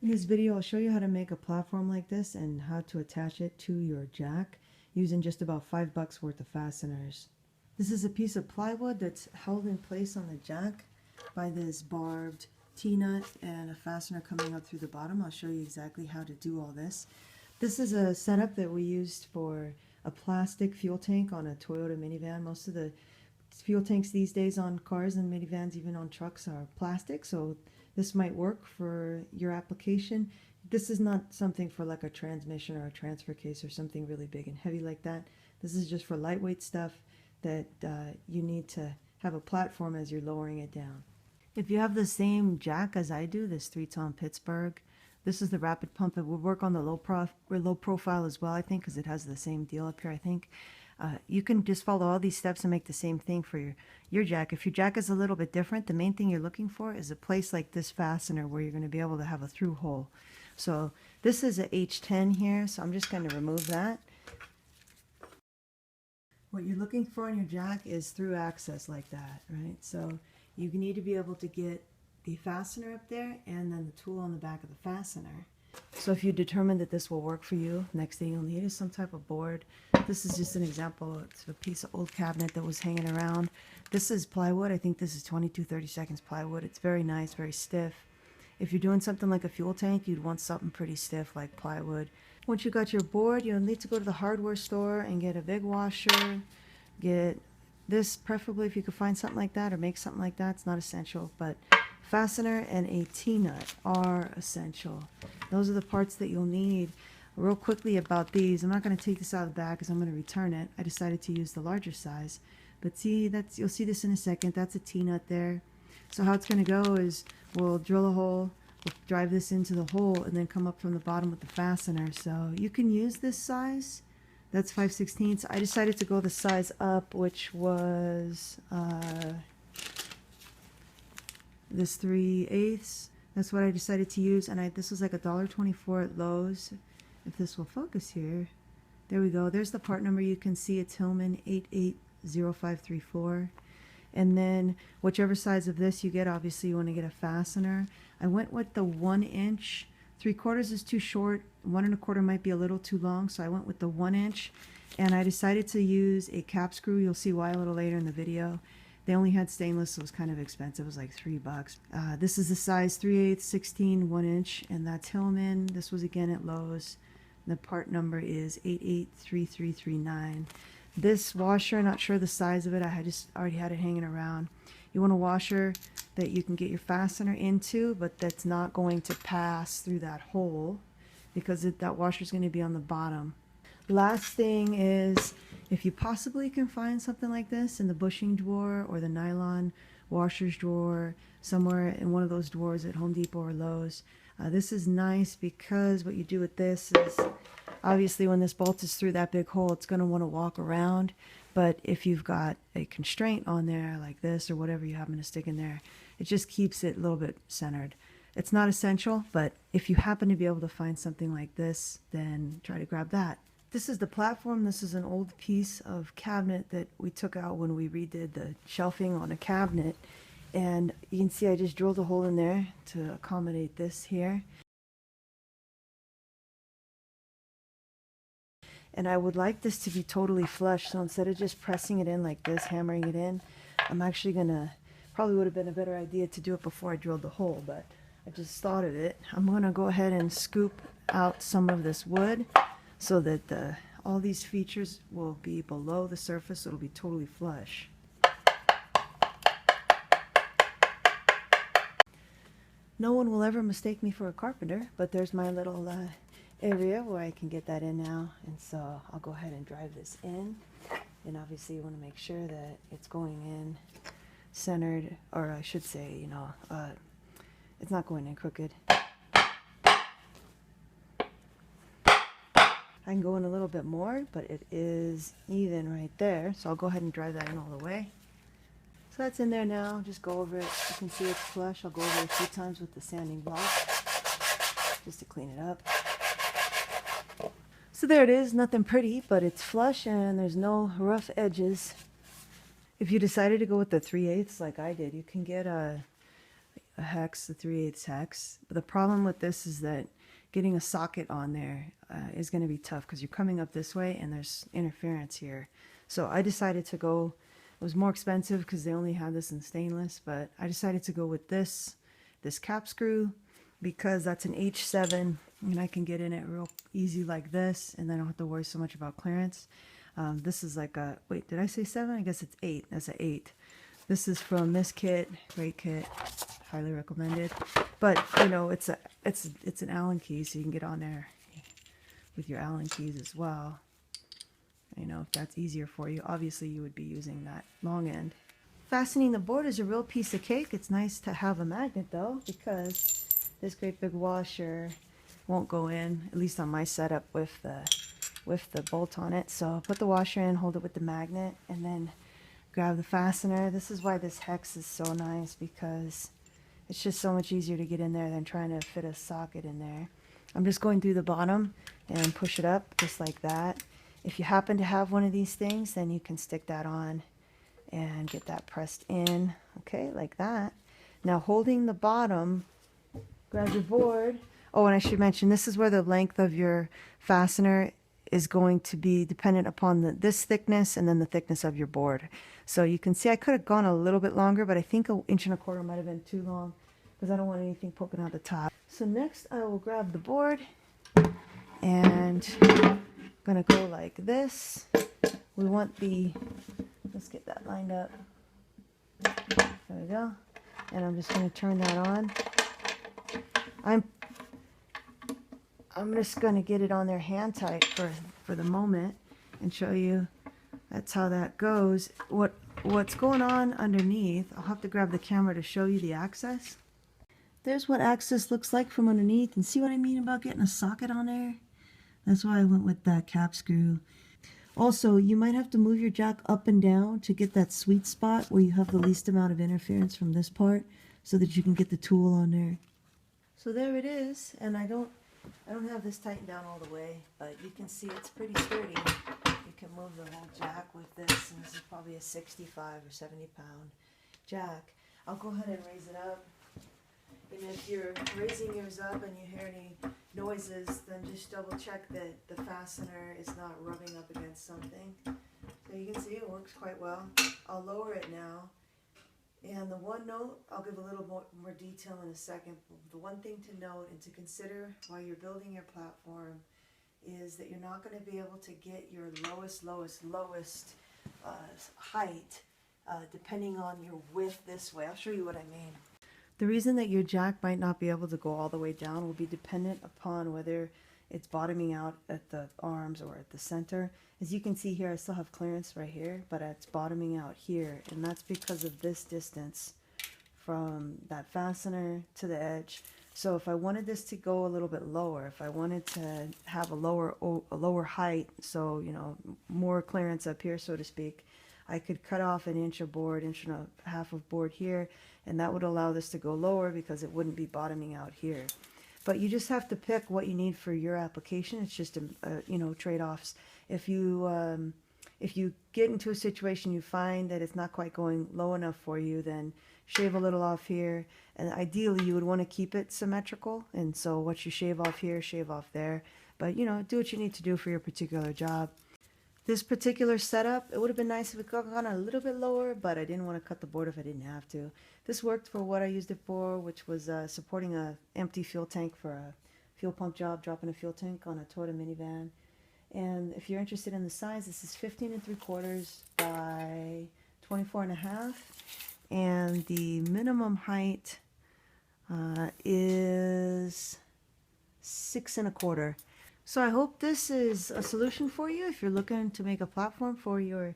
In this video, I'll show you how to make a platform like this and how to attach it to your jack using just about $5 worth of fasteners. This is a piece of plywood that's held in place on the jack by this barbed T-nut and a fastener coming up through the bottom. I'll show you exactly how to do all this. This is a setup that we used for a plastic fuel tank on a Toyota minivan. Most of the fuel tanks these days on cars and minivans, even on trucks, are plastic, so this might work for your application. This is not something for like a transmission or a transfer case or something really big and heavy like that. This is just for lightweight stuff that you need to have a platform as you're lowering it down. If you have the same jack as I do, this 3-ton Pittsburgh, this is the rapid pump. It will work on the low profile as well, I think, because it has the same deal up here, I think. You can just follow all these steps and make the same thing for your jack. If your jack is a little bit different, the main thing you're looking for is a place like this fastener where you're going to be able to have a through hole. So this is a H10 here, so I'm just going to remove that. What you're looking for in your jack is through access like that, right? So you need to be able to get the fastener up there and then the tool on the back of the fastener. So if you determine that this will work for you, next thing you'll need is some type of board. This is just an example. It's a piece of old cabinet that was hanging around. This is plywood. I think this is 22/32 plywood. It's very nice, very stiff. If you're doing something like a fuel tank, you'd want something pretty stiff like plywood. Once you got your board, you'll need to go to the hardware store and get a big washer. Get this, preferably if you could find something like that or make something like that. It's not essential, but fastener and a T-nut are essential. Those are the parts that you'll need. Real quickly about these, I'm not going to take this out of the bag because I'm going to return it. I decided to use the larger size, but see, you'll see this in a second. That's a T-nut there. So how it's going to go is we'll drill a hole, we'll drive this into the hole, and then come up from the bottom with the fastener. So you can use this size. That's 5/16. I decided to go the size up, which was this 3/8. That's what I decided to use, and this was like $1.24 at Lowe's. If this will focus here, there we go. There's the part number. You can see it's Hillman 880534. And then whichever size of this you get, obviously you want to get a fastener. I went with the 1 inch. 3/4 is too short. 1 1/4 might be a little too long, so I went with the 1 inch. And I decided to use a cap screw. You'll see why a little later in the video. They only had stainless, so it was kind of expensive. It was like $3. This is the size 3/8, 16, 1 inch, and that's Hillman. This was again at Lowe's. The part number is 883339. This washer, not sure the size of it. I just already had it hanging around. You want a washer that you can get your fastener into, but that's not going to pass through that hole because that washer is going to be on the bottom. Last thing is, if you possibly can find something like this in the bushing drawer or the nylon washers drawer, somewhere in one of those drawers at Home Depot or Lowe's. This is nice because what you do with this is, obviously when this bolt is through that big hole, it's going to want to walk around. But if you've got a constraint on there like this or whatever you happen to stick in there, it just keeps it a little bit centered. It's not essential, but if you happen to be able to find something like this, then try to grab that. This is the platform. This is an old piece of cabinet that we took out when we redid the shelving on a cabinet. And you can see I just drilled a hole in there to accommodate this here. And I would like this to be totally flush, so instead of just pressing it in like this, hammering it in, I'm actually gonna, probably would have been a better idea to do it before I drilled the hole, but I just thought of it. I'm gonna go ahead and scoop out some of this wood so that all these features will be below the surface, so it'll be totally flush. No one will ever mistake me for a carpenter, but there's my little area where I can get that in now. And so I'll go ahead and drive this in. And obviously you want to make sure that it's going in centered, or I should say, you know, it's not going in crooked. I can go in a little bit more, but it is even right there. So I'll go ahead and drive that in all the way. So that's in there now. Just go over it. You can see it's flush. I'll go over it a few times with the sanding block just to clean it up. So there it is. Nothing pretty, but it's flush and there's no rough edges. If you decided to go with the 3/8 like I did, you can get a a hex, a 3/8 hex. But the problem with this is that getting a socket on there is going to be tough because you're coming up this way and there's interference here. So I decided to go, it was more expensive because they only had this in stainless, but I decided to go with this cap screw because that's an H7 and I can get in it real easy like this, and then I don't have to worry so much about clearance. This is like a, wait, did I say 7? I guess it's 8. That's an 8. This is from this kit, great kit, highly recommended. But you know, it's an Allen key, so you can get on there with your Allen keys as well. You know, if that's easier for you. Obviously, you would be using that long end. Fastening the board is a real piece of cake. It's nice to have a magnet though, because this great big washer won't go in, at least on my setup with the bolt on it. So put the washer in, hold it with the magnet, and then grab the fastener. This is why this hex is so nice, because it's just so much easier to get in there than trying to fit a socket in there. I'm just going through the bottom and push it up just like that. If you happen to have one of these things, then you can stick that on and get that pressed in, okay, like that. Now holding the bottom, grab your board. Oh, and I should mention, this is where the length of your fastener is going to be dependent upon this thickness and then the thickness of your board. So you can see I could have gone a little bit longer, but I think 1.25 inches might have been too long because I don't want anything poking out the top. So next I will grab the board and I'm gonna go like this. We want let's get that lined up. There we go. And I'm just gonna turn that on. I'm just going to get it on there hand tight for the moment and show you that's how that goes. What's going on underneath, I'll have to grab the camera to show you the access. There's what access looks like from underneath, and see what I mean about getting a socket on there? That's why I went with that cap screw. Also, you might have to move your jack up and down to get that sweet spot where you have the least amount of interference from this part so that you can get the tool on there. So there it is, and I don't have this tightened down all the way, but you can see it's pretty sturdy. You can move the whole jack with this, and this is probably a 65 or 70 pound jack. I'll go ahead and raise it up. And if you're raising yours up and you hear any noises, then just double check that the fastener is not rubbing up against something. So you can see it works quite well. I'll lower it now. And the one note, I'll give a little more detail in a second. The one thing to note and to consider while you're building your platform is that you're not going to be able to get your lowest height depending on your width this way. I'll show you what I mean. The reason that your jack might not be able to go all the way down will be dependent upon whether it's bottoming out at the arms or at the center. As you can see here, I still have clearance right here, but it's bottoming out here, and that's because of this distance from that fastener to the edge. So if I wanted this to go a little bit lower, if I wanted to have a lower height, so you know, more clearance up here, so to speak, I could cut off 1 inch of board, 1.5 inches of board here, and that would allow this to go lower because it wouldn't be bottoming out here. But you just have to pick what you need for your application. It's just you know, trade-offs. If you get into a situation you find that it's not quite going low enough for you, then shave a little off here. And ideally, you would want to keep it symmetrical. And so what you shave off here, shave off there. But you know, do what you need to do for your particular job. This particular setup, it would have been nice if it got gone a little bit lower, but I didn't want to cut the board if I didn't have to. This worked for what I used it for, which was supporting a empty fuel tank for a fuel pump job, dropping a fuel tank on a Toyota minivan. And if you're interested in the size, this is 15 3/4 by 24.5, and the minimum height is 6 1/4. So I hope this is a solution for you if you're looking to make a platform for your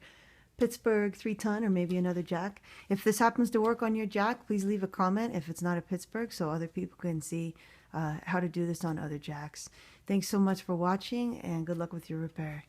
Pittsburgh 3-ton or maybe another jack. If this happens to work on your jack, please leave a comment if it's not a Pittsburgh so other people can see how to do this on other jacks. Thanks so much for watching, and good luck with your repair.